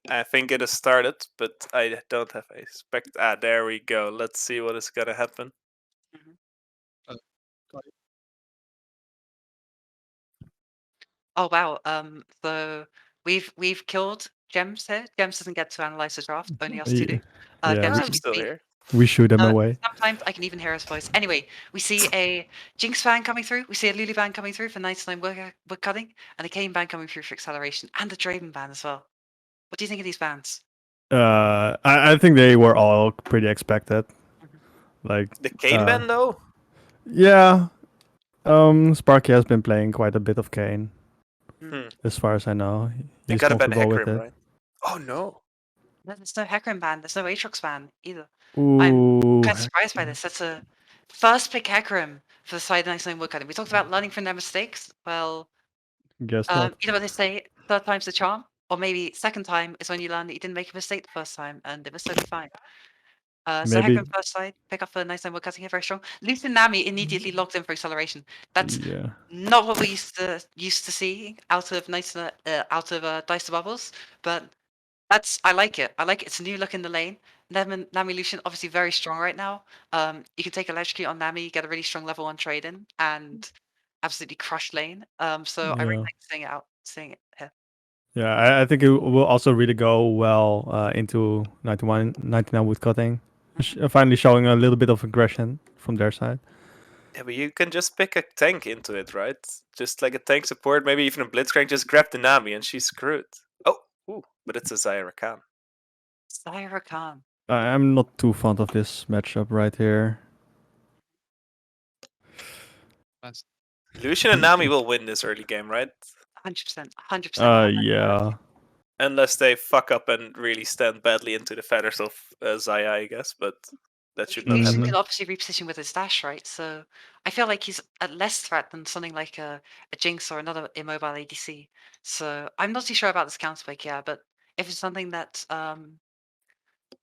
I think it has started, but I don't have a spect. There we go. Let's see what is gonna happen. Oh wow. So we've killed Gems here. Gems doesn't get to analyze the draft. Only us two do. Yeah, Gems I'm still me. here. we shoot them away. Sometimes I can even hear his voice. Anyway, we see a Jinx ban coming through. We see a Lulu ban coming through for 99 woodcutting, and a Kane ban coming through for acceleration, and a Draven ban as well. What do you think of these bans? I think they were all pretty expected. Like The Kane ban though? Yeah. Sparky has been playing quite a bit of Kane. As far as I know. They He's got a ban comfortable with Hecarim, it. right? Oh no. No, there's no Hecarim ban. There's no Aatrox ban either. Ooh. I'm kind of surprised by this. That's a first pick Hecarim for the side 99 woodcutting. We talked about learning from their mistakes. Well, Guess not. you know what they say, third time's the charm? Or maybe second time is when you learn that you didn't make a mistake the first time, and it was totally fine. So Maybe- Hecarim first side, pick up for 99 woodcutting here, very strong. Lucian Nami immediately logged in for acceleration. That's Yeah. not what we used to see out of DiesToBubbles, but I like it. I like it. It's a new look in the lane. Nami Lucian obviously very strong right now. You can take electrocute on Nami, get a really strong level 1 trade in, and absolutely crush lane. So I really Yeah. like seeing it here. Yeah, I think it will also really go well into 99 woodcutting. Finally showing a little bit of aggression from their side. Yeah, but you can just pick a tank into it, right? Just like a tank support, maybe even a Blitzcrank, just grab the Nami and she's screwed. Oh, ooh, but it's a Xayah Rakan. Xayah Rakan. I'm not too fond of this matchup right here. Lucian and Nami will win this early game, right? 100%. 100%. Yeah. Unless they fuck up and really stand badly into the feathers of Xayah, I guess, but that should not Lucian happen. can obviously reposition with his dash, right? So I feel like he's a less threat than something like a Jinx or another immobile ADC. So I'm not too sure about this counter pick, yeah, but if it's something that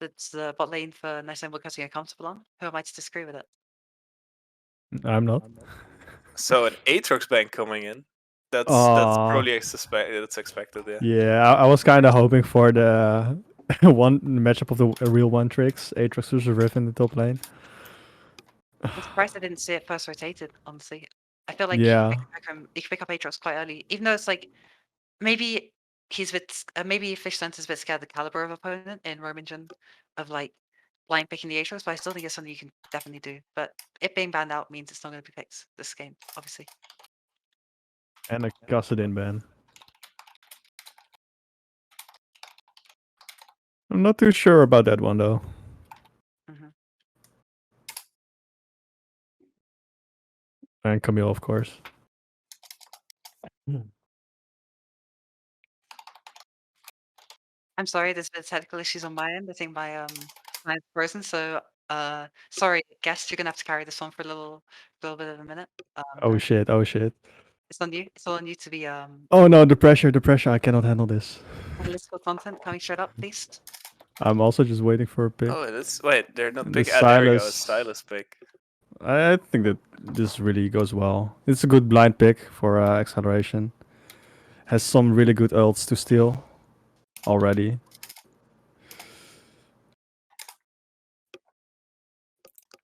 that's the bot lane for nice and woodcutting are comfortable on, who am I to disagree with it? I'm not. So an Aatrox bank coming in. That's probably expected, yeah. Yeah, I was kind of hoping for the one matchup of the real one tricks, Aatrox versus Rift in the top lane. I'm surprised I didn't see it first rotated, honestly. I feel like Yeah. you can pick up Aatrox quite early, even though it's like maybe he's a bit maybe Fishtolento's a bit scared of the caliber of opponent in Rominjan of like blind picking the Aatrox, but I still think it's something you can definitely do. But it being banned out means it's not going to be picked this game, obviously. And a Kassadin ban. I'm not too sure about that one though. And Camille, of course. I'm sorry, there's been technical issues on my end. I think my mine's frozen, so sorry, guest, you're gonna have to carry this on for a little bit of a minute. Oh shit, oh shit. It's on you. It's all on you to be Oh no, the pressure, I cannot handle this. political content coming straight up, please. I'm also just waiting for a pick. Oh, wait, they're not The big. There we go, a Sylas. Sylas pick. I think that this really goes well. It's a good blind pick for acceleration. Has some really good ults to steal already.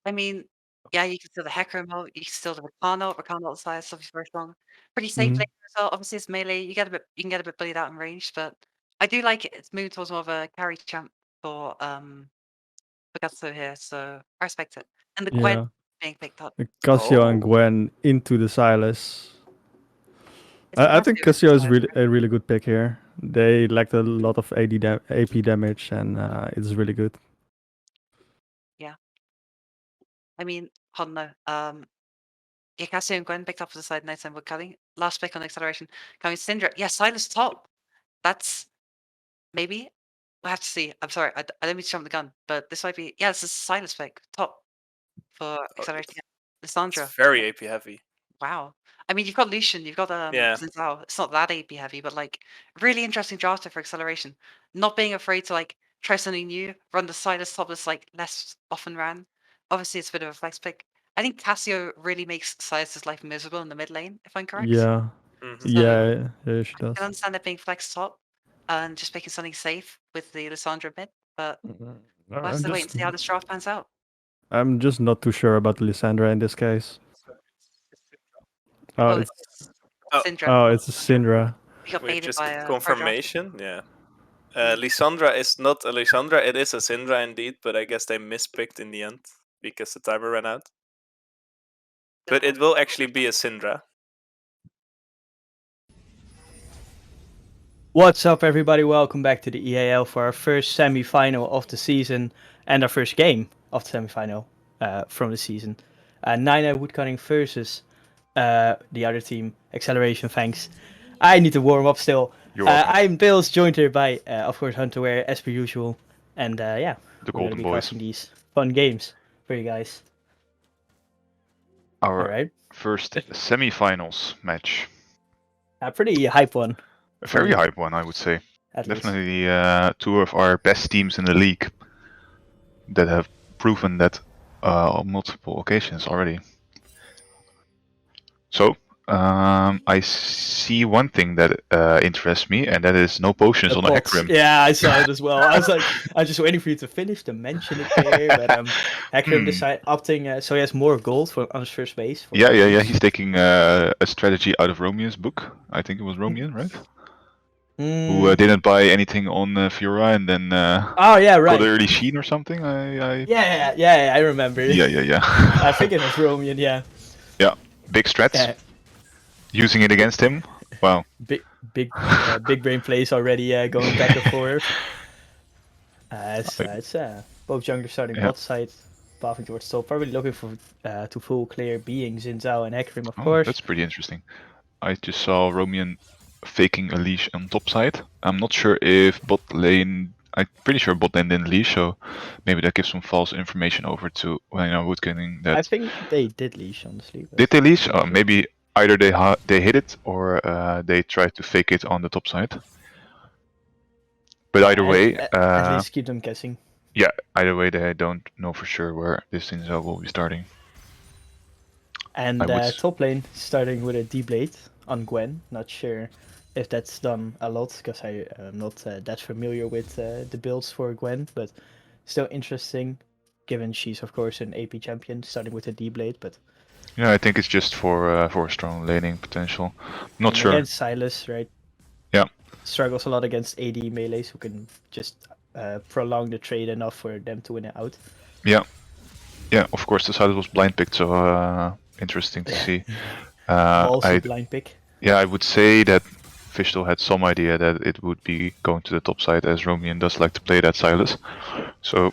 I mean, yeah, you can steal the Hecarim ult, you can steal the Rakan ult. Rakan ult side stuff is very strong. Pretty safe lane as well. Obviously, it's melee. You can get a bit bullied out in range, but I do like it. It's moving towards more of a carry champ for Gutsuo here, so I respect it. And the Gwen being picked up. Cassio and Gwen into the Sylas. I think Cassio is a really good pick here. They lacked a lot of AP damage, and it's really good. Yeah. I mean, hold on, no. Yeah, Cassio and Gwen picked up for the side nighttime woodcutting. Last pick on acceleration coming Syndra. Yeah, Sylas top. That's maybe. We'll have to see. I'm sorry, I don't mean to jump the gun, but this might be. Yeah, this is Sylas pick top for acceleration. Lissandra. It's very AP heavy. Wow. I mean, you've got Lucian, you've got Zhao. It's not that AP heavy, but like really interesting drafter for acceleration. Not being afraid to like try something new, run the Sylas top that's like less often ran. Obviously, it's a bit of a flex pick. I think Cassio really makes Sylas' life miserable in the mid lane, if I'm correct. Yeah. So Yeah, she does. I can understand it being flex top. and just picking something safe with the Lissandra mid. But we'll have I'm to wait and see how this draft pans out. just not too sure about Lysandra in this case. Oh, it's Syndra. it's a Syndra. We got We baited just by get a confirmation. Yeah. Lysandra is not a Lysandra. It is a Syndra indeed, but I guess they mispicked in the end because the timer ran out. But it will actually be a Syndra. What's up, everybody? Welcome back to the EAL for our first semi-final of the season and our first game of the semi-final from the season. Nina Woodcutting versus the other team, Acceleration. Thanks. I need to warm up still. I'm Bills, joined here by, of course, Hunterware as per usual, and yeah, The we're going to Golden be Boys. covering these fun games for you guys. Our All right, first semi-finals match. a pretty hype one. A very hype one, I would say. At least. Definitely two of our best teams in the league that have proven that on multiple occasions already. So, I see one thing that interests me, and that is no potions on the Bots. Hecarim. Yeah, I saw it as well. I was like, I was just waiting for you to finish to mention it there. But Hecarim decided opting, so he has more gold on his first base. Yeah. He's taking a strategy out of Romian's book. I think it was Romian, right? Who didn't buy anything on Fiora and then oh yeah, right. got early Sheen or something. Yeah, I remember. Yeah. I think it was Romian. Yeah. Yeah, big strats. Using it against him. Wow. Big brain plays already going back and forth. It's both junglers starting bot side, pathing towards top, probably looking for to full clear beings in Zhao and Hecarim, of course. That's pretty interesting. I just saw Romian faking a leash on top side. I'm not sure if bot lane. I'm pretty sure bot lane didn't leash, so maybe that gives some false information over to Woodcutting. That I think they did leash, honestly. Did they leash? Oh, maybe either they hit it or they tried to fake it on the top side. But either way, at least keep them guessing. Yeah, either way, they don't know for sure where this Zhao will be starting. And top lane starting with a D-Blade on Gwen. Not sure if that's done a lot, because I am not that familiar with the builds for Gwen, but still interesting, given she's of course an AP champion, starting with a D-Blade. But yeah, I think it's just for strong laning potential. Not sure. Against Sylas, right? Yeah. Struggles a lot against AD melees who can just prolong the trade enough for them to win it out. Yeah, of course the Sylas was blind picked, so interesting to see. Also blind pick. Yeah, I would say that Fishtol had some idea that it would be going to the top side, as Romian does like to play that Sylas. So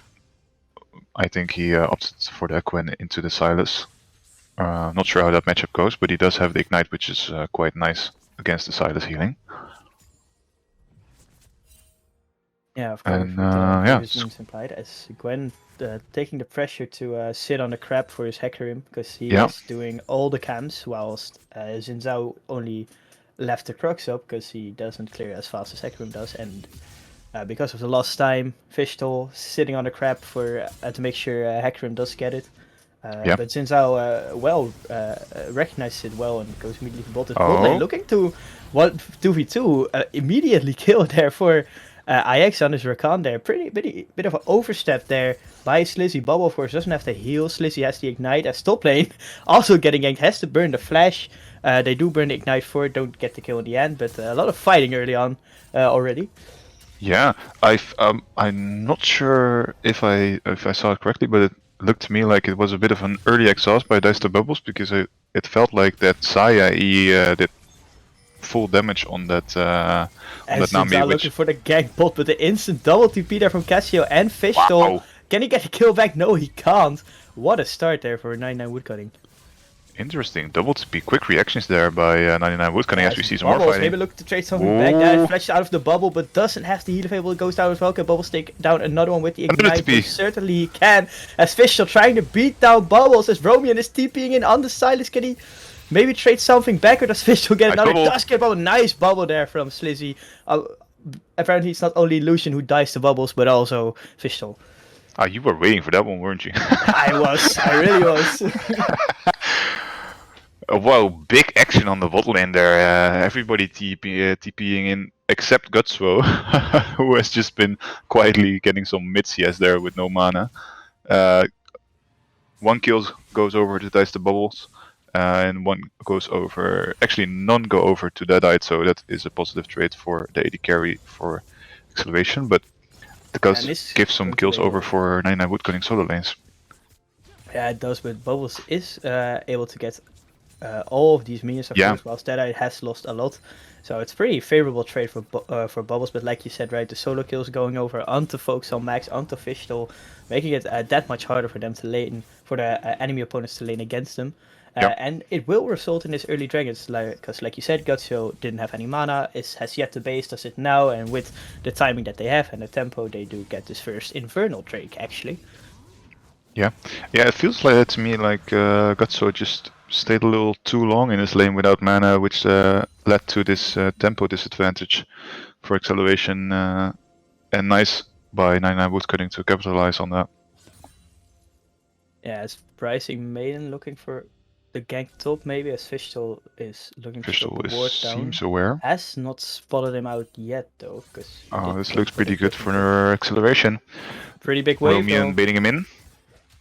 I think he opted for the Gwen into the Sylas. Not sure how that matchup goes, but he does have the Ignite, which is quite nice against the Sylas healing. Yeah, of course. And implied as Gwen taking the pressure to sit on the crab for his Hecarim, because he is doing all the camps, whilst Zhao only left the Crux up because he doesn't clear as fast as Hecarim does, and because of the lost time, Fishtol sitting on the crab for to make sure Hecarim does get it. But Zhao recognizes it well and goes immediately to bot lane, looking to 2v2 immediately kill there for IX on his Rakan there. Bit of an overstep there by Zlizie. Bubble, of course, doesn't have to heal. Zlizie has the Ignite as top lane. Also getting ganked, has to burn the flash. They do burn the Ignite for it, don't get the kill in the end, but a lot of fighting early on already. Yeah, I'm not sure if I saw it correctly, but it looked to me like it was a bit of an early exhaust by DiesToBubbles, because it felt like that Xayah did full damage on that Nami. Looking for the gank bot, but the instant double TP there from Cassio and Fishtol. Wow. Can he get the kill back? No, he can't. What a start there for 99 Woodcutting. Interesting. Double TP. Quick reactions there by 99 Woodcutting as we see some more fighting. Maybe look to trade something back there. Flashed out of the bubble, but doesn't have the heal available. It goes down as well. Can Bubbles take down another one with the Ignite? Certainly can. As Fishtol trying to beat down Bubbles, as Romian is TPing in on the Sylas. Can he maybe trade something back, or does Fishtol get another? Does get a bubble. Nice bubble there from Zlizie. Apparently it's not only Lucian who dies to Bubbles, but also Fishtol. Ah, you were waiting for that one, weren't you? I really was. Wow, big action on the bot lane there. Everybody TPing in except Gutsuo, who has just been quietly getting some mid CS there with no mana. One kill goes over to DiesToBubbles, and one goes over. Actually, none go over to deadeyed, so that is a positive trade for the AD carry for acceleration. But the Gus gives some kills over for 99 Woodcutting solo lanes. Yeah, it does, but Bubbles is able to get all of these minions, of course, whilst deadeyed has lost a lot. So it's pretty favorable trade for Bubbles, but like you said, right, the solo kills going over onto folks on max, onto Fishtol, making it that much harder for them to lane, for the enemy opponents to lane against them. And it will result in this early dragons, because like you said, Gutsuo didn't have any mana, has yet to base, does it now, and with the timing that they have and the tempo, they do get this first Infernal Drake, actually. Yeah, it feels like to me like Gutsuo just stayed a little too long in his lane without mana, which led to this tempo disadvantage for acceleration, and nice by 99 Woodcutting to capitalize on that. Yeah, is BrisingrMaiden looking for the gank top maybe, as Fishtol is looking to drop the ward down. Seems aware. Has not spotted him out yet though, because this looks pretty good for her acceleration. Pretty big wave Romian though. baiting him in.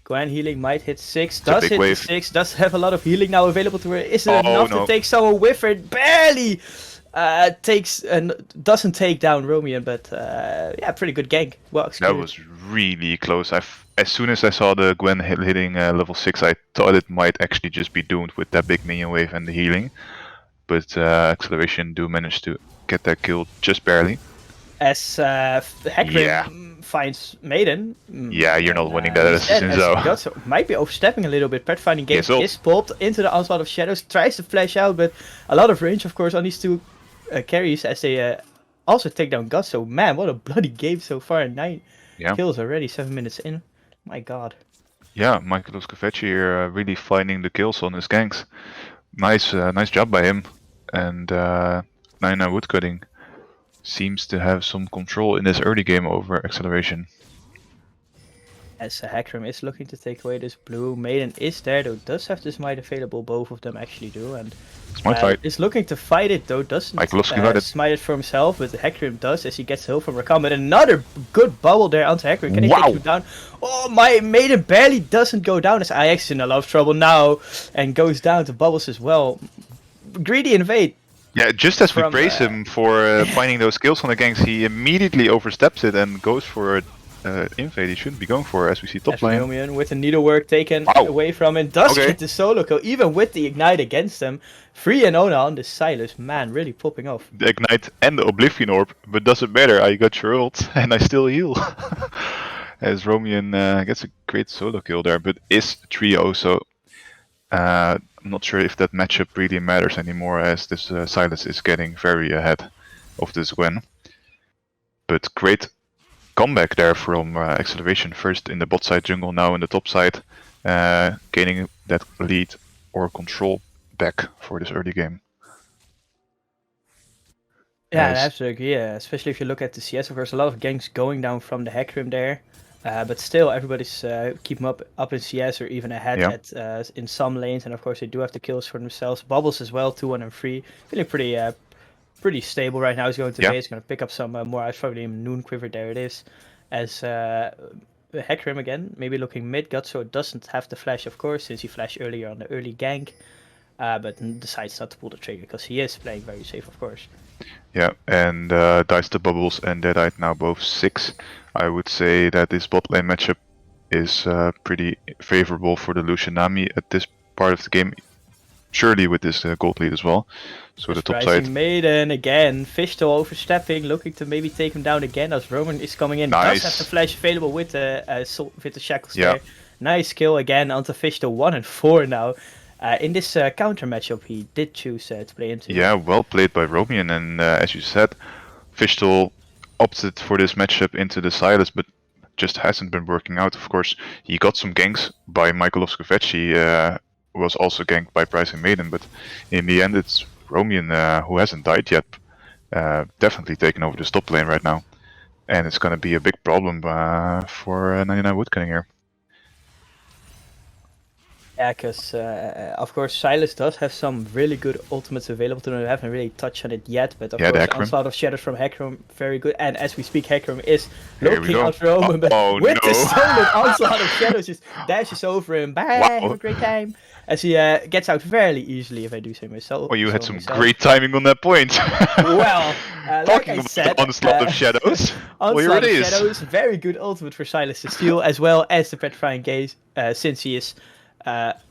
Gwen healing might hit 6, does hit wave. 6, does have a lot of healing now available to her. Is it enough to take someone with her? Barely takes and doesn't take down Romian, but yeah, pretty good gank. Well executed. That was really close. As soon as I saw the Gwen hitting level 6, I thought it might actually just be doomed with that big minion wave and the healing. But acceleration do manage to get that kill just barely. As Hecarim finds Maiden. Yeah, you're not winning that as Gutsuo might be overstepping a little bit. Pathfinding game is popped into the onslaught of shadows, tries to flash out, but a lot of range, of course, on these two carries as they also take down Gutsuo. Man, what a bloody game so far. 9 kills already, 7 minutes in. My god. Yeah, Michalovske here really finding the kills on his ganks. Nice job by him. And 99 Woodcutting seems to have some control in this early game over acceleration. As Hecarim is looking to take away this blue, Maiden is there though, does have this smite available, both of them actually do, and is looking to fight it though, doesn't smite it for himself, but Hecarim does as he gets healed from Rakan, but another good bubble there onto Hecarim. Can he take him down? Oh, my Maiden barely doesn't go down as IX is in a lot of trouble now, and goes down to Bubbles as well. Greedy invade. Yeah, just as we praise him for finding those kills on the ganks, he immediately oversteps it and goes for invade he shouldn't be going for, as we see top lane. Romian with the needlework taken away from him, does get the solo kill, even with the ignite against him. 3-0 on the Sylas, man, really popping off. The ignite and the Oblivion Orb, but doesn't matter, I got your ult and I still heal. As Romian gets a great solo kill there, but is 3-0, so I'm not sure if that matchup really matters anymore, as this Sylas is getting very ahead of this Gwen. But great comeback there from acceleration, first in the bot side jungle, now in the top side, gaining that lead or control back for this early game. Yeah, absolutely. Yeah, especially if you look at the CS, of course, a lot of ganks going down from the Hecarim there, but still everybody's keeping up in CS or even ahead at in some lanes, and of course they do have the kills for themselves. Bubbles as well, 2-1 and 3, feeling pretty stable right now. He's going to base, going to pick up some more out, probably Noon Quiver, there it is. As Hecarim again, maybe looking mid. Gutsuo doesn't have the flash, of course, since he flashed earlier on the early gank, but decides not to pull the trigger because he is playing very safe, of course. Yeah, and DiesToBubbles and deadeyed now both 6. I would say that this bot lane matchup is pretty favorable for the Lucian Nami at this part of the game. Surely with this gold lead as well. So the top side. Maiden again, Fishtol overstepping, looking to maybe take him down again as Roman is coming in. Nice. Does have the flash available with the shackles there. Nice kill again onto Fishtol, 1 and 4 now. In this counter matchup, he did choose to play into. Yeah, well played by Romian, and as you said, Fishtol opted for this matchup into the Sylas, but just hasn't been working out. Of course, he got some ganks by Michalovske. Was also ganked by BrisingrMaiden, but in the end it's Romian who hasn't died yet, definitely taking over the top lane right now, and it's going to be a big problem for 99 Woodcutting here. Yeah, because of course Sylas does have some really good ultimates available to him. We haven't really touched on it yet, but of Yeah, the course Hecarim. Onslaught of Shadows from Hecarim, very good. And as we speak, Hecarim is Here we looking go. out Roman, but Oh, with the no. stolen Onslaught of Shadows, just dashes over him. Bye, Wow. have a great time. As he gets out fairly easily, if I do say myself. Oh, you had so some myself. great timing on that point. Well, like Talking I about said, the Onslaught of Shadows. Well, here Onslaught it of is. Shadows, very good ultimate for Sylas to steal, as well as the Petrifying Gaze, since he is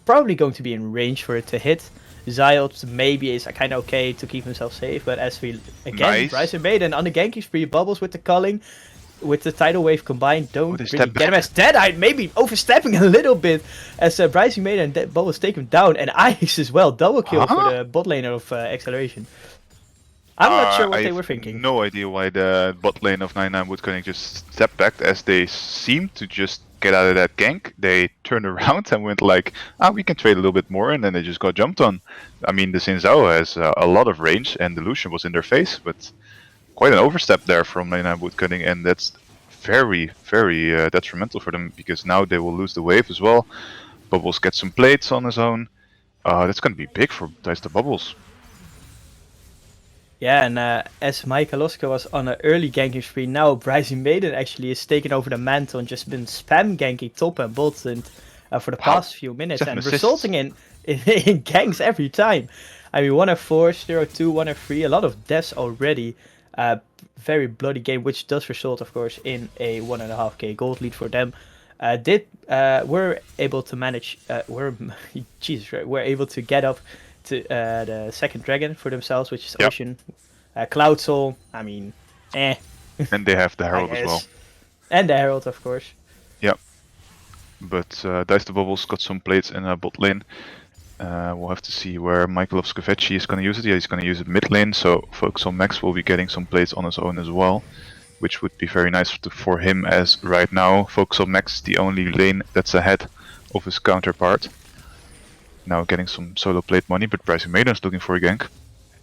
probably going to be in range for it to hit. Zhao maybe is kind of okay to keep himself safe, but as we, again, Nice. BrisingrMaiden on the ganking spree, Bubbles with the culling, with the tidal wave combined, don't Oh, they really step get him back. as deadeyed, maybe overstepping a little bit, as BrisingrMaiden and Bubbles take him down, and Ice as well, double kill for the bot laner of Acceleration. I'm not sure what I they were have thinking. no idea why the bot lane of 99 Woodcutting just stepped back, as they seemed to just get out of that gank. They turned around and went like, we can trade a little bit more, and then they just got jumped on. I mean, the Zhao has a lot of range, and the Lucian was in their face, but quite an overstep there from 99 Woodcutting, and that's very, very detrimental for them, because now they will lose the wave as well. Bubbles gets some plates on his own. That's going to be big for DiesToBubbles. Yeah, and as Michalovske was on an early ganking spree, now BrisingrMaiden actually is taking over the mantle and just been spam ganking top and bot and for the past few minutes, 7 and assists. resulting in ganks every time. I mean, 1-4, 0-2, 1-3, a lot of deaths already. Very bloody game, which does result, of course, in a 1.5k gold lead for them. Were able to manage, were able to get up to the second dragon for themselves, which is Yep. Ocean. Cloud Soul, I mean, And they have the I Herald as well. guess. And the Herald, of course. But DiesToBubbles got some plates in bot lane. We'll have to see where Michalovske veci is going to use it. Yeah, he's going to use it mid lane, so Focus on Max will be getting some plates on his own as well, which would be very nice for him, as right now Focus on Max is the only lane that's ahead of his counterpart. Now getting some solo plate money, but BrisingrMaiden is looking for a gank.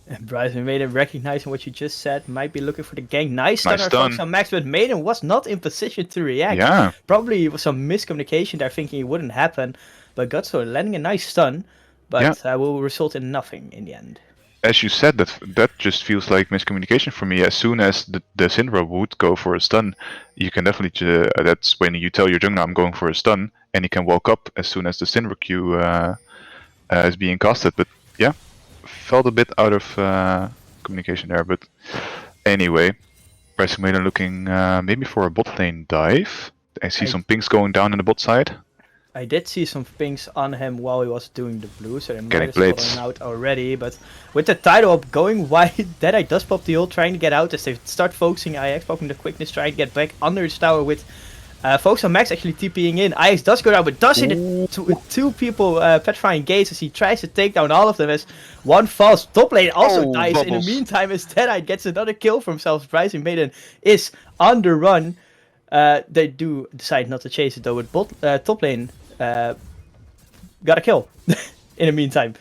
And BrisingrMaiden, recognizing what you just said, might be looking for the gank. Nice Nice stunner stun. Focus on Max, but Maiden was not in position to react. Yeah, Probably was some miscommunication there, thinking it wouldn't happen. But Gutsuo landing a nice stun, but will result in nothing in the end. as you said, that just feels like miscommunication for me. As soon as the Syndra would go for a stun, you can definitely, that's when you tell your jungler, I'm going for a stun, and he can walk up as soon as the Syndra Q is being casted. But yeah, felt a bit out of communication there. But anyway, BrisingrMaiden looking maybe for a bot lane dive. I see some pings going down in the bot side. I did see some pings on him while he was doing the blue, so they might Getting have spotted blades. him out already. But with the tidal up going wide, Deadeye does pop the ult, trying to get out as they start focusing IX, popping the quickness, trying to get back under his tower with Focus on Max actually TPing in. IX does go down, but does hit two people petrifying gates as he tries to take down all of them, as one falls. Top lane also dies in the Bubbles. meantime as Deadeye gets another kill for himself. BrisingrMaiden is on the run. They do decide not to chase it though, with top lane got a kill in the meantime.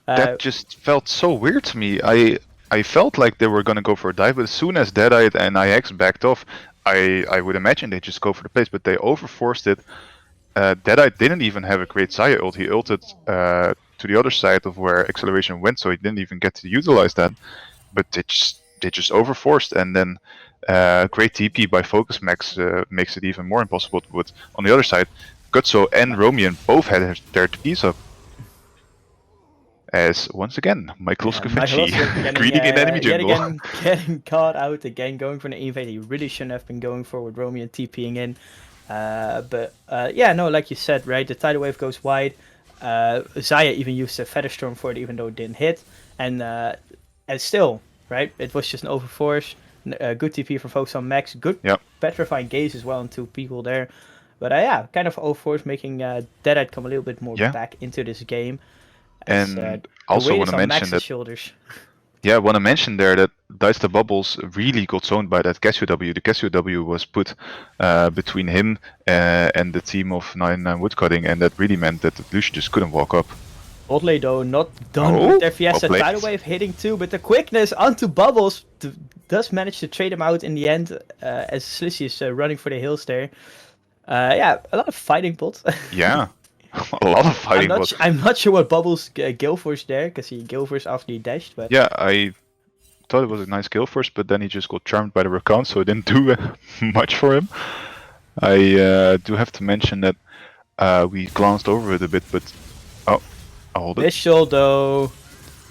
That just felt so weird to me. I felt like they were gonna go for a dive, but as soon as Deadeye and IX backed off, I would imagine they just go for the place, but they overforced it. Deadeye didn't even have a great Xayah ult. He ulted to the other side of where Acceleration went, so he didn't even get to utilize that. But they just overforced, and then great TP by Focus Max makes it even more impossible. But on the other side, Gutsuo and Romian both had their TPs up. As once again, Michalovske greeting in enemy jungle. Yet again, getting caught out again, going for an invade he really shouldn't have been going for, with Romian TPing in. Yeah, no, like you said, right, the tidal wave goes wide. Xayah even used a Feather Storm for it, even though it didn't hit. And still, right, it was just an overforce. Good TP for Focus on Max, good petrifying gaze as well on two people there. But yeah, kind of overforce, making Deadeye come a little bit more back into this game. And also want to mention that. Shoulders. Yeah, I want to mention there that DiesToBubbles really got zoned by that Cassiopea. The Cassiopea was put between him and the team of 99 Woodcutting, and that really meant that Lucian just couldn't walk up. Botlane though, not done with their Fiesta. Tidal Wave hitting too, but the quickness onto Bubbles does manage to trade him out in the end, as Zlizie is running for the hills there. Yeah, a lot of fighting, bot. Yeah. a lot of fighting was. I'm not sure what Bubbles Gale Force there, because he Gale Force after he dashed, but... Yeah, I thought it was a nice kill first, but then he just got charmed by the Rakan, so it didn't do much for him. I do have to mention that we glanced over it a bit, but... Oh, I'll hold it. Visual though.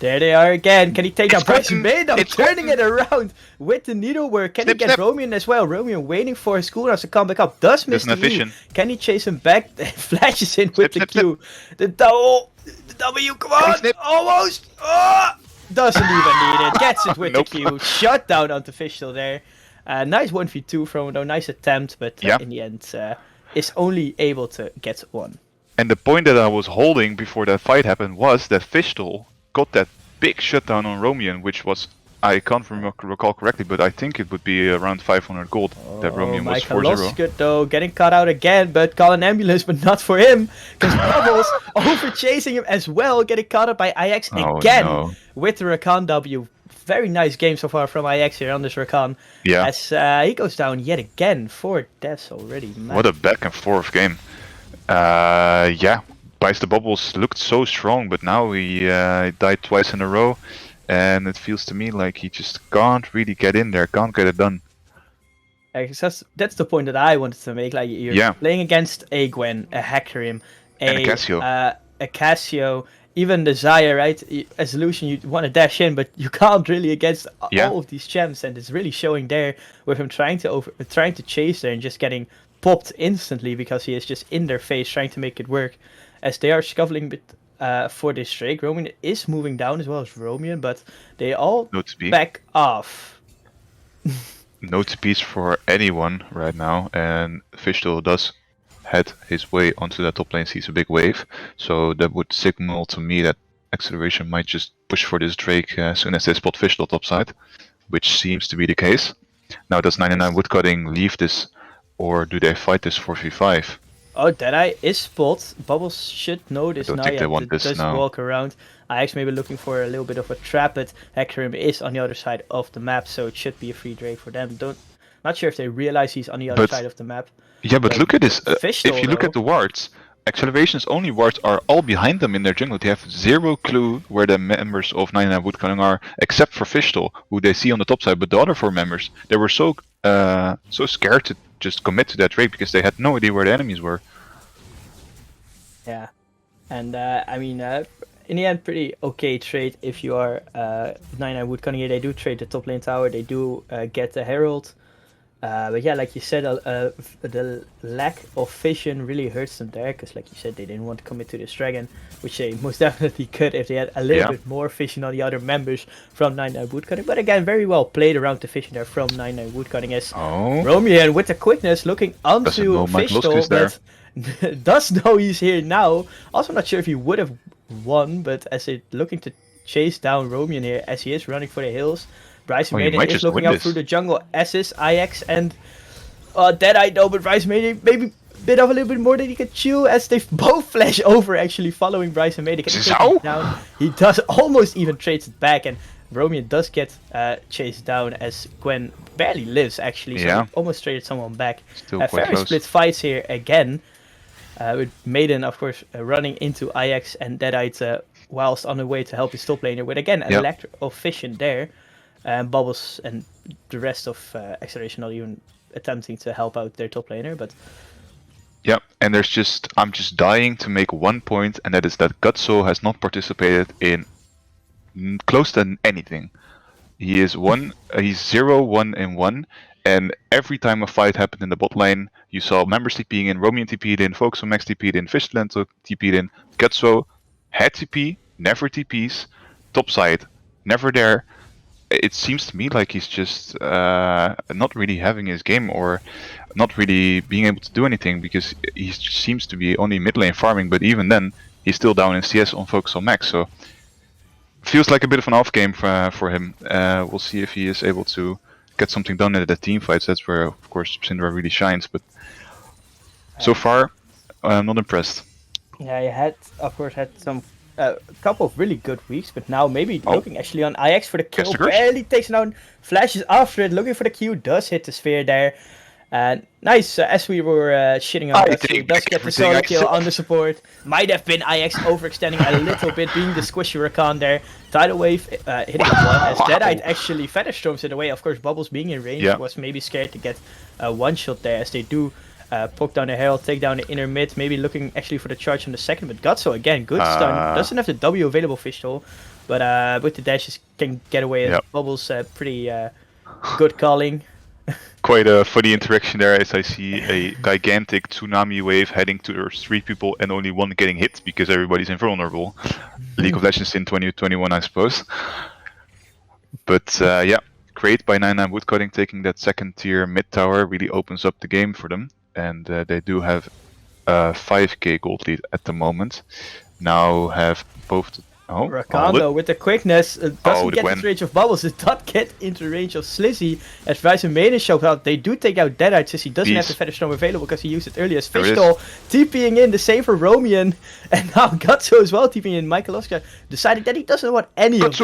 There they are again. Can he take It's out BrisingrMaiden? It's Turning it around with the needlework. Can Snip, he get snip. Romian as well? Romian waiting for his cooldowns to come back up. Does miss There's the an E. vision. Can he chase him back? Flashes in with Snip, the snip, Q. The double. The W. Come on. snip. Almost. Oh! Doesn't even need it. Gets it with Nope. the Q. Shut down onto Fishtol there. Nice 1v2 from him though. Nice attempt, but Yeah. in the end is only able to get one. And the point that I was holding before that fight happened was that Fishtol got that big shutdown on Romian, which was, I can't recall correctly, but I think it would be around 500 gold that Romian was 4-0. Michalovske though getting caught out again, but call an ambulance, but not for him, because Bubbles over chasing him as well, getting caught up by IX Oh, again no. with the Rakan W. Very nice game so far from IX here on this Rakan. Yeah, As he goes down yet again, 4 deaths already. Man. what a back and forth game. Yeah, DiesToBubbles looked so strong, but now he died twice in a row, and it feels to me like he just can't really get in there, can't get it done. That's the point that I wanted to make. Like you're playing against a Gwen, a Hecarim, And a Cassio. A Cassio, even the Xayah, right? As Lucian, you want to dash in, but you can't really against all of these champs, and it's really showing there with him trying to chase there and just getting popped instantly because he is just in their face trying to make it work. As they are scuffling for this Drake, Romian is moving down as well as Romian, but they all back off. No TPs for anyone right now, and Fishtol does head his way onto that top lane, sees a big wave, so that would signal to me that Acceleration might just push for this Drake as soon as they spot Fishtol topside, which seems to be the case. Now does 99 Woodcutting leave this, or do they fight this 4v5? Oh, Deadeye is spot. Bubbles should know this I don't not think they yet. want this Does now. walk around. IX maybe looking for a little bit of a trap, but Hecarim is on the other side of the map, so it should be a free Drake for them. Not sure if they realize he's on the other side of the map. Yeah, but look at this. Fishtol, if you look at the wards, Acceleration's only wards are all behind them in their jungle. They have zero clue where the members of 99 Woodcutting are, except for Fishtol, who they see on the top side. But the other 4 members, they were so scared to just commit to that Drake because they had no idea where the enemies were. Yeah, and I mean, in the end, pretty okay trade if you are 99 Woodcutting here. They do trade the top lane tower. They do get the Herald. But yeah, like you said, the lack of vision really hurts them there, because like you said, they didn't want to commit to this dragon, which they most definitely could if they had a little bit more vision on the other members from 99 Woodcutting. But again, very well played around the vision there from 99 Woodcutting, as Romian with the quickness looking onto Fishtol, but does know he's here now. Also not sure if he would have won, but as they're looking to chase down Romian here, as he is running for the hills. BrisingrMaiden is looking out through the jungle, as is IX and Deadeye though, but BrisingrMaiden maybe bit of a little bit more than he could chew, as they both flash over actually following BrisingrMaiden. Zhao? Down. He does almost even trades it back, and Romian does get chased down as Gwen barely lives actually, so he almost traded someone back. Very split fights here again, with Maiden of course running into IX and Deadeye whilst on the way to help his top laner, with again a lack of vision there. Bubbles and the rest of Acceleration not even attempting to help out their top laner, but and I'm just dying to make one point, and that is that Gutsuo has not participated in close to anything. He is he's 0-1-1, and every time a fight happened in the bot lane, you saw members TPing in, Romian TP'd in, Focus on Max TP'd in, Fishtolento TP'd in, Gutsuo had TP, never TPs, topside, never there. It seems to me like he's just not really having his game, or not really being able to do anything, because he seems to be only mid lane farming, but even then he's still down in CS on Focus on Max, so feels like a bit of an off game for him. We'll see if he is able to get something done in the team fights. That's where of course Syndra really shines, but so far I'm not impressed. Yeah, you had some a couple of really good weeks, but now maybe looking actually on IX for the kill. Barely takes down, flashes after it, looking for the Q, does hit the sphere there. And nice, as we were shitting on Gutsuo, he does get the solo kill on the support. Might have been IX overextending a little bit, being the squishy Rakan there. Tidal Wave hitting one, as deadeyed actually Feather Storms in the way. Of course, Bubbles being in range was maybe scared to get one shot there, as they do poke down the Herald, take down the inner mid, maybe looking actually for the charge on the second. But Gutsuo, again, good stun. Doesn't have the W available, Fishtol, but with the dashes can get away. As Bubbles pretty good calling. Quite a funny interaction there, as I see a gigantic tsunami wave heading towards 3 people and only 1 getting hit because everybody's invulnerable. League of Legends in 2021, I suppose. But yeah, great by 99 Woodcutting, taking that second tier mid tower really opens up the game for them. And they do have a 5k gold lead at the moment. Now have both... Rakan though, with the quickness, doesn't get into range of Bubbles, it does get into range of Zlizie, as BrisingrMaiden shows out. They do take out deadeyed, since he doesn't have the Feather Storm available because he used it earlier as Fishtol, TPing in the same for Romian, and now Gutsuo as well TPing in. Michalovske decided that he doesn't want any of this.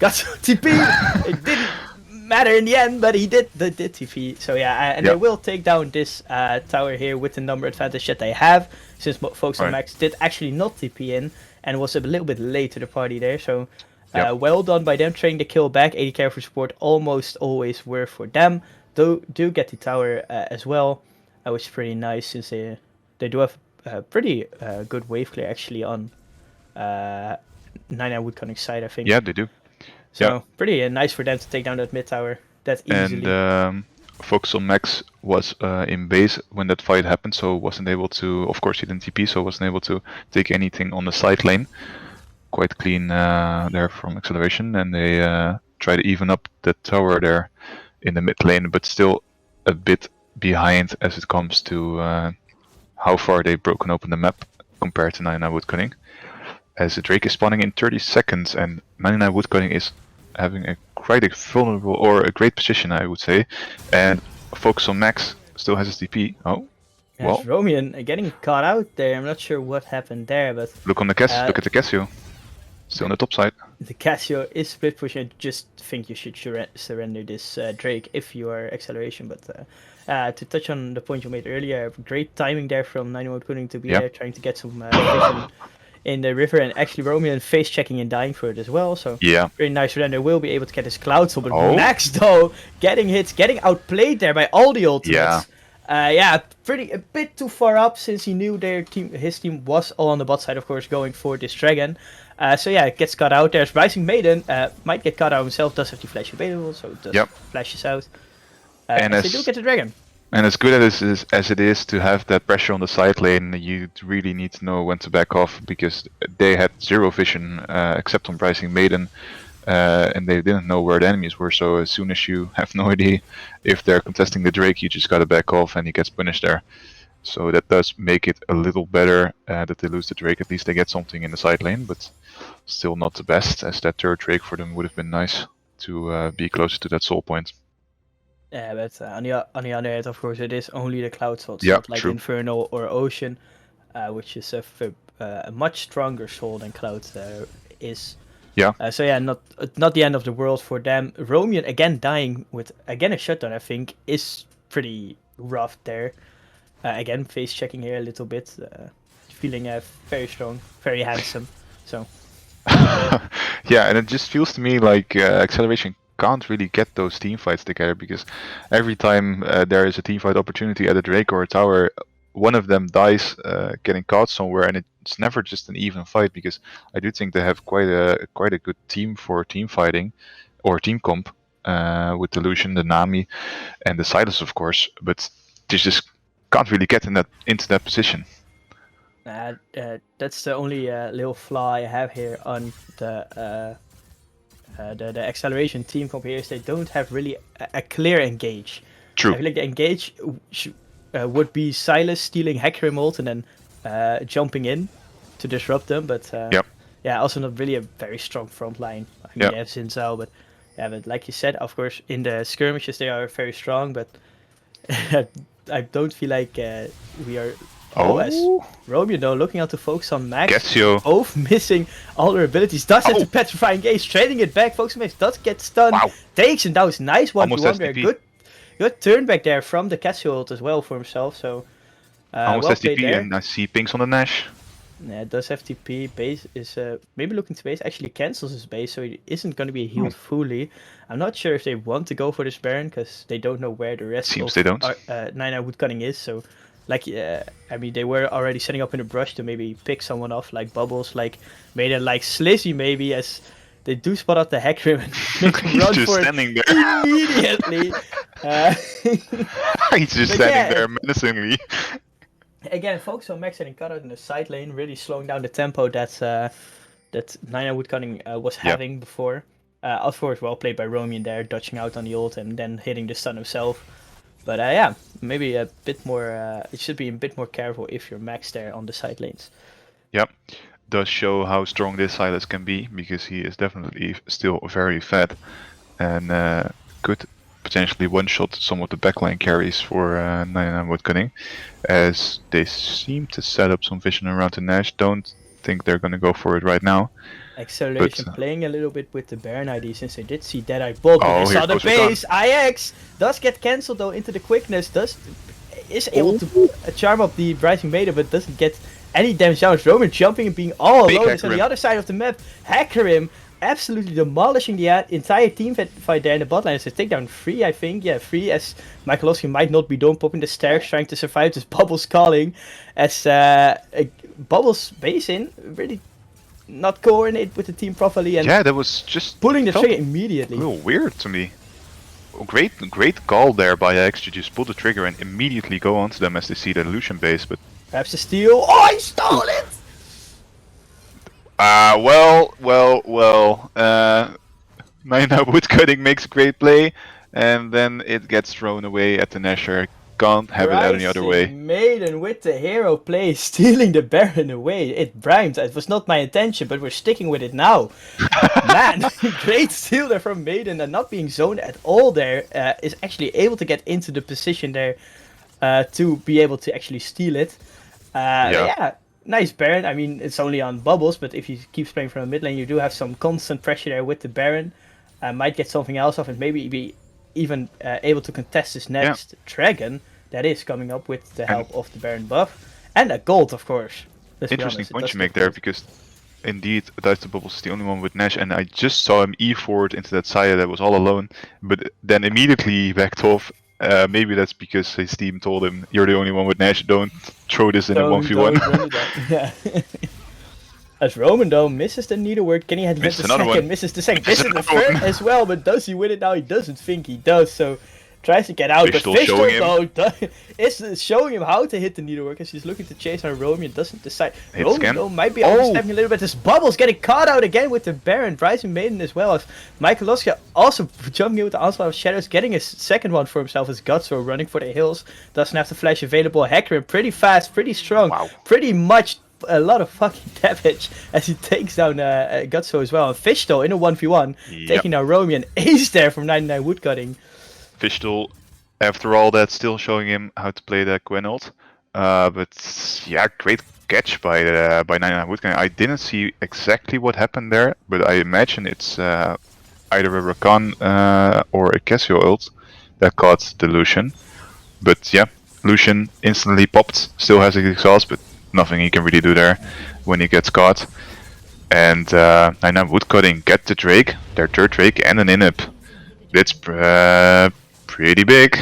Gutsuo TP! It didn't matter in the end, but he did TP. So yeah, and they will take down this tower here with the number advantage that they have, since folks on Max did actually not TP in and was a little bit late to the party there. So well done by them trading the kill back. AD carry for support almost always work for them. Do get the tower as well, which is pretty nice, since they do have a pretty good wave clear actually on 99 Woodcutting side, I think. Yeah, they do. So pretty nice for them to take down that mid tower that easily. And Focus on Max was in base when that fight happened, so wasn't able to, of course he didn't TP, so wasn't able to take anything on the side lane. Quite clean there from acceleration, and they try to even up the tower there in the mid lane, but still a bit behind as it comes to how far they've broken open the map compared to 99 Woodcutting. As the Drake is spawning in 30 seconds, and 99 Woodcutting is having a quite a vulnerable, or a great position, I would say, and Focus on Max still has his TP. Oh, well. Romian getting caught out there. I'm not sure what happened there, but look on the look at the Cassio, still on the top side. The Cassio is split push. I just think you should surrender this Drake if you are acceleration. But to touch on the point you made earlier, great timing there from 99 Woodcutting to be there, trying to get some vision in the river, and actually Romian face checking and dying for it as well. So very nice for them. They will be able to get his cloud soul, but Max though getting hits, getting outplayed there by all the ultimates. A bit too far up, since he knew his team was all on the bot side, of course, going for this dragon. So yeah, it gets caught out there. BrisingrMaiden might get caught out himself, does have the flash available, so it does flashes out. And they do get the dragon. And as good as it is to have that pressure on the side lane, you really need to know when to back off, because they had zero vision except on BrisingrMaiden, and they didn't know where the enemies were. So as soon as you have no idea if they're contesting the Drake, you just gotta back off, and he gets punished there. So that does make it a little better that they lose the Drake. At least they get something in the side lane, but still not the best, as that third Drake for them would have been nice to be closer to that soul point. Yeah, but on the other hand, of course, it is only the cloud soul. It's not like Infernal or Ocean, which is a much stronger soul than Cloud is. So yeah, not the end of the world for them. Romian again dying with a shutdown, I think, is pretty rough there. Again, face checking here a little bit, feeling very strong, very handsome. So. Yeah, and it just feels to me like acceleration can't really get those team fights together, because every time there is a team fight opportunity at a Drake or a tower, one of them dies getting caught somewhere, and it's never just an even fight, because I do think they have quite a good team for team fighting or team comp with the Lucian, the Nami, and the Sylas, of course, but they just can't really get into that position. That's the only little flaw I have here on the acceleration team comp here, is they don't have really a clear engage. True. I feel like the engage would be Sylas stealing Hecarim ult and then jumping in to disrupt them, but yeah, also not really a very strong front line. I mean, they have Zhao, but like you said, of course, in the skirmishes they are very strong, but I don't feel like we are. As Romeo though, looking out to focus on Max, both missing all their abilities, does have to petrify engage, trading it back, focus on Max, does get stunned, takes him down, nice 1v1 there, Good turn back there from the Cassio ult as well for himself. So Almost well played STP, there. and I see pings on the Nash. Yeah, it does have TP. Base is maybe looking to base. Actually cancels his base, so he isn't going to be healed fully. I'm not sure if they want to go for this Baron because they don't know where the rest Seems of they don't. Nina Woodcutting is. So, like, I mean, they were already setting up in the brush to maybe pick someone off, like Bubbles, like Maiden, like Zlizie maybe, as they do spot out the Hecarim and make him He's run just for it standing there. immediately. He's just But standing yeah, there menacingly. Again, focus on Max and cut out in the side lane, really slowing down the tempo that Nina Woodcutting was having before. Of course, well played by Romian there, dodging out on the ult and then hitting the stun himself. But yeah, maybe a bit more. It should be a bit more careful if you're Max there on the side lanes. Yep, does show how strong this Sylas can be, because he is definitely still very fat and could potentially one-shot some of the backline carries for Nina Woodcutting, as they seem to set up some vision around the Nash. Don't think they're gonna go for it right now. Acceleration But, playing a little bit with the Baron ID since they did see Deadeye bot. Oh, They here saw the goes Rakan. base. IX does get cancelled though into the quickness. Is able to charm up the BrisingrMaiden, but doesn't get any damage down. Roman jumping and being all Big alone is on the Hecarim. other side of the map. Hecarim absolutely demolishing the entire team fight there in the bot lane. It's a takedown 3, I think. Yeah, 3, as Michalovske might not be done popping the stairs, trying to survive this Bubbles calling. As Bubbles base in, really not coordinate with the team properly and Yeah, that was just pulling the felt trigger a immediately. little weird to me. Great call there by X to just pull the trigger and immediately go onto them as they see the Lucian base, but Perhaps a steal. Oh, he stole it! Nina Woodcutting makes a great play, and then it gets thrown away at the Nasher. Can't have it out any other way. Maiden with the hero play, stealing the Baron away. It rhymed. It was not my intention, but we're sticking with it now. Man, great steal there from Maiden, and not being zoned at all there, is actually able to get into the position there to be able to actually steal it. Yeah, nice Baron. I mean, it's only on Bubbles, but if he keeps playing from the mid lane, you do have some constant pressure there with the Baron. Might get something else off and maybe be even able to contest his next dragon that is coming up with the help of the Baron buff. And a gold, of course. Let's be Interesting honest, it point does you make get there, gold. because indeed DiesToBubbles is the only one with Nash, and I just saw him E-forward into that Xayah that was all alone, but then immediately backed off. Maybe that's because his team told him, you're the only one with Nash, don't throw this in a 1v1. Don't run it up. Yeah. As Roman though misses the needlework, can he have the Missed another second? one. Misses the second, Misses misses the another third one. as well, but does he win it now? He doesn't think he does, so tries to get out, Fishtol but showing Fishtol him. though is showing him how to hit the needlework as he's looking to chase on Romian, doesn't decide. Hit Romian scan. though might be Oh. overstepping a little bit. This Bubbles getting caught out again with the Baron, BrisingrMaiden as well as Michalovske also jumping in with the onslaught of shadows, getting a second one for himself as Gutsuo running for the hills. Doesn't have the flash available. Hecarim pretty fast, pretty strong, Wow. pretty much a lot of fucking damage as he takes down Gutsuo as well. And Fishtol in a 1v1, taking down Romian. Ace there from 99 Woodcutting. Fishtol, after all that, still showing him how to play the Gwen ult. But yeah, great catch by Nina Woodcutting. I didn't see exactly what happened there, but I imagine it's either a Rakan or a Cassio ult that caught the Lucian. But yeah, Lucian instantly popped, still has his exhaust, but nothing he can really do there when he gets caught. And Nina Woodcutting get the Drake, their third Drake, and an inhib. It's pretty big.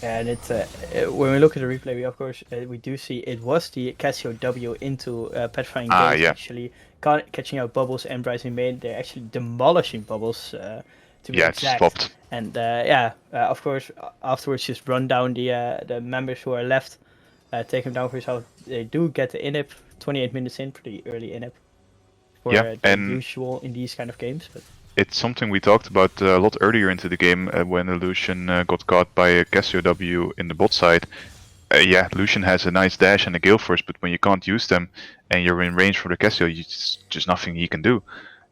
And it's when we look at the replay, we of course we do see it was the Cassio W into Petrifying Gate yeah. actually catching out Bubbles and BrisingrMaiden. They're actually demolishing Bubbles to be Yeah, it just exact. popped. And of course afterwards just run down the members who are left, take him down for yourself. They do get the inhib 28 minutes in, pretty early inhib for Yeah, the and usual in these kind of games. But it's something we talked about a lot earlier into the game when Lucian got caught by a Cassio W in the bot side. Yeah, Lucian has a nice dash and a Gale Force, but when you can't use them and you're in range for the Cassio, just nothing he can do.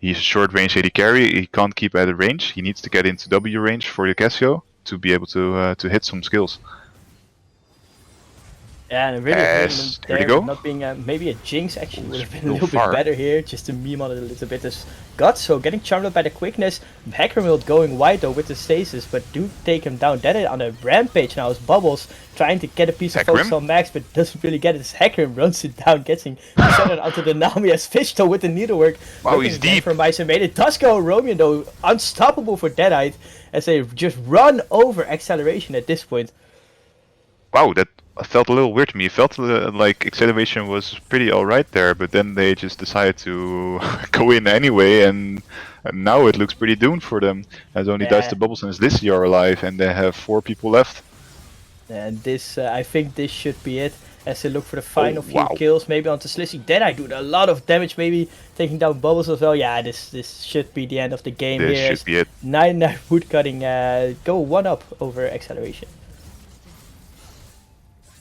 He's a short range AD carry, he can't keep at a range, he needs to get into W range for the Cassio to be able to hit some skills. Yeah, and really Yes, hurting them here they there, go. but not being maybe a Jinx actually would have been a Go little far. bit better here, just to meme on it a little bit as Gutsuo getting charmed up by the quickness. Hecarim going wide though with the stasis, but do take him down. Deadeyed on a rampage now as Bubbles trying to get a piece of focus Hecarim? on Max, but doesn't really get it as Hecarim runs it down, getting sent onto the Nami as Fishtol with the needlework. Wow, Looking he's again deep. for BrisingrMaiden. It does go Romian though, unstoppable for Deadeyed as they just run over acceleration at this point. Wow, that felt a little weird to me. It felt like acceleration was pretty alright there, but then they just decided to go in anyway, and now it looks pretty doomed for them. As only Yeah. DiesToBubbles and Zlizie are alive, and they have 4 people left. And this, I think this should be it. As they look for the final few wow. kills, maybe onto Zlizie. Deadeye doing a lot of damage, maybe taking down Bubbles as well. Yeah, this should be the end of the game This here. should be it. 9-9 Woodcutting go 1-up over acceleration.